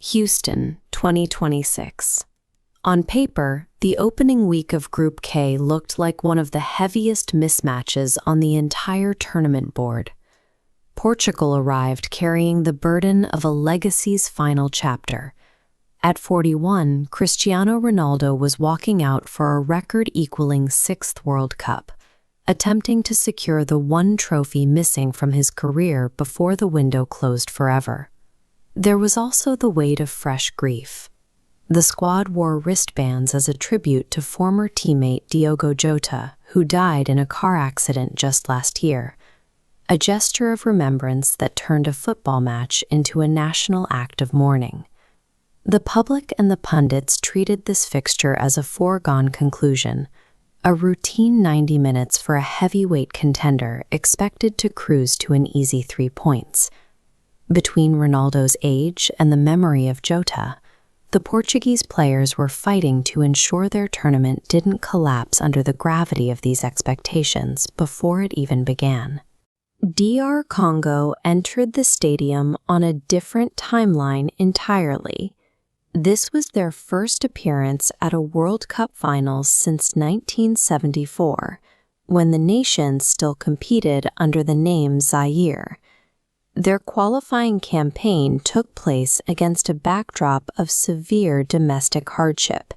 Houston, 2026. On paper, the opening week of Group K looked like one of the heaviest mismatches on the entire tournament board. Portugal arrived carrying the burden of a legacy's final chapter. At 41, Cristiano Ronaldo was walking out for a record-equaling 6th World Cup, attempting to secure the one trophy missing from his career before the window closed forever. There was also the weight of fresh grief. The squad wore wristbands as a tribute to former teammate Diogo Jota, who died in a car accident just last year, a gesture of remembrance that turned a football match into a national act of mourning. The public and the pundits treated this fixture as a foregone conclusion, a routine 90 minutes for a heavyweight contender expected to cruise to an easy 3 points. Between Ronaldo's age and the memory of Jota, the Portuguese players were fighting to ensure their tournament didn't collapse under the gravity of these expectations before it even began. DR Congo entered the stadium on a different timeline entirely. This was their first appearance at a World Cup finals since 1974, when the nation still competed under the name Zaire. Their qualifying campaign took place against a backdrop of severe domestic hardship,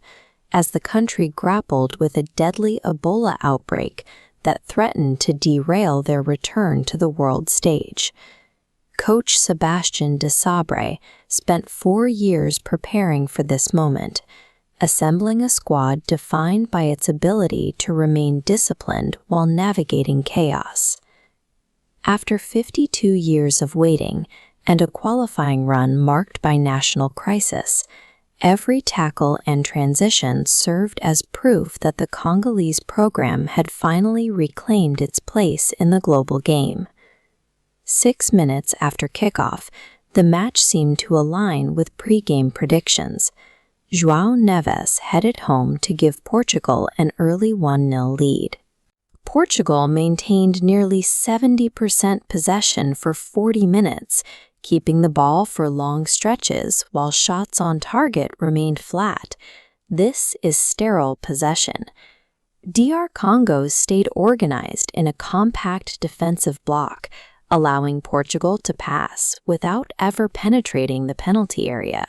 as the country grappled with a deadly Ebola outbreak that threatened to derail their return to the world stage. Coach Sebastian de Sabre spent 4 years preparing for this moment, assembling a squad defined by its ability to remain disciplined while navigating chaos. After 52 years of waiting and a qualifying run marked by national crisis, every tackle and transition served as proof that the Congolese program had finally reclaimed its place in the global game. 6 minutes after kickoff, the match seemed to align with pre-game predictions. João Neves headed home to give Portugal an early 1-0 lead. Portugal maintained nearly 70% possession for 40 minutes, keeping the ball for long stretches while shots on target remained flat. This is sterile possession. DR Congo stayed organized in a compact defensive block, allowing Portugal to pass without ever penetrating the penalty area.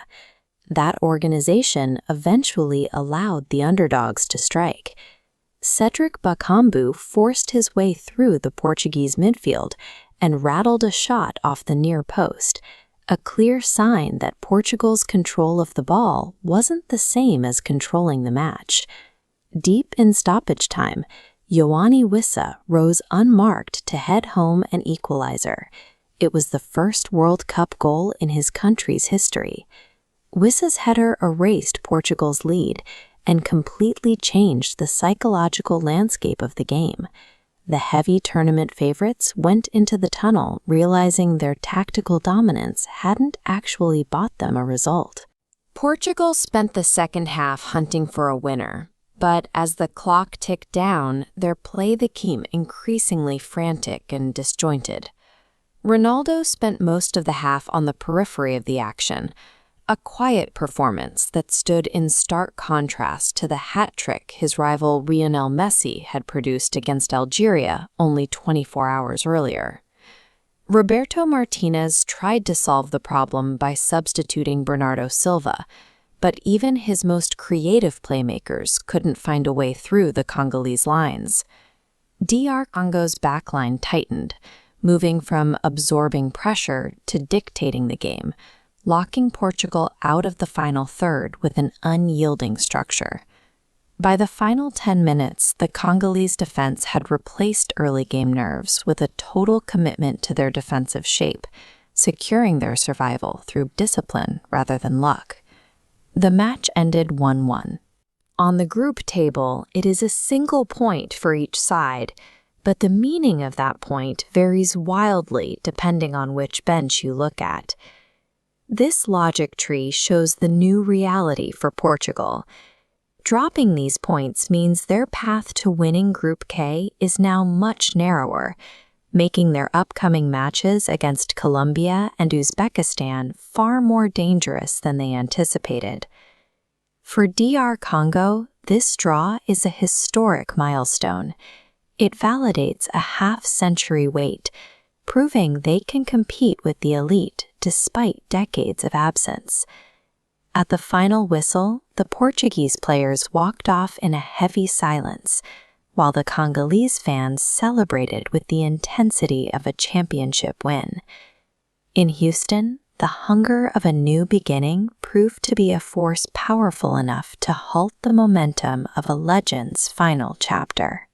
That organization eventually allowed the underdogs to strike. Cedric Bakambu forced his way through the Portuguese midfield and rattled a shot off the near post, a clear sign that Portugal's control of the ball wasn't the same as controlling the match. Deep in stoppage time, Yoani Wissa rose unmarked to head home an equalizer. It was the first World Cup goal in his country's history. Wissa's header erased Portugal's lead and completely changed the psychological landscape of the game. The heavy tournament favorites went into the tunnel realizing their tactical dominance hadn't actually bought them a result. Portugal spent the second half hunting for a winner, but as the clock ticked down, their play became increasingly frantic and disjointed. Ronaldo spent most of the half on the periphery of the action, a quiet performance that stood in stark contrast to the hat trick his rival Lionel Messi had produced against Algeria only 24 hours earlier. Roberto Martinez tried to solve the problem by substituting Bernardo Silva, but even his most creative playmakers couldn't find a way through the Congolese lines. DR Congo's backline tightened, moving from absorbing pressure to dictating the game, locking Portugal out of the final third with an unyielding structure. By the final 10 minutes, the Congolese defense had replaced early game nerves with a total commitment to their defensive shape, securing their survival through discipline rather than luck. The match ended 1-1. On the group table, it is a single point for each side, but the meaning of that point varies wildly depending on which bench you look at. This logic tree shows the new reality for Portugal. Dropping these points means their path to winning Group K is now much narrower. making their upcoming matches against Colombia and Uzbekistan far more dangerous than they anticipated. For DR Congo, this draw is a historic milestone. It validates a half-century wait, proving they can compete with the elite despite decades of absence. At the final whistle, the Portuguese players walked off in a heavy silence, while the Congolese fans celebrated with the intensity of a championship win. In Houston, the hunger of a new beginning proved to be a force powerful enough to halt the momentum of a legend's final chapter.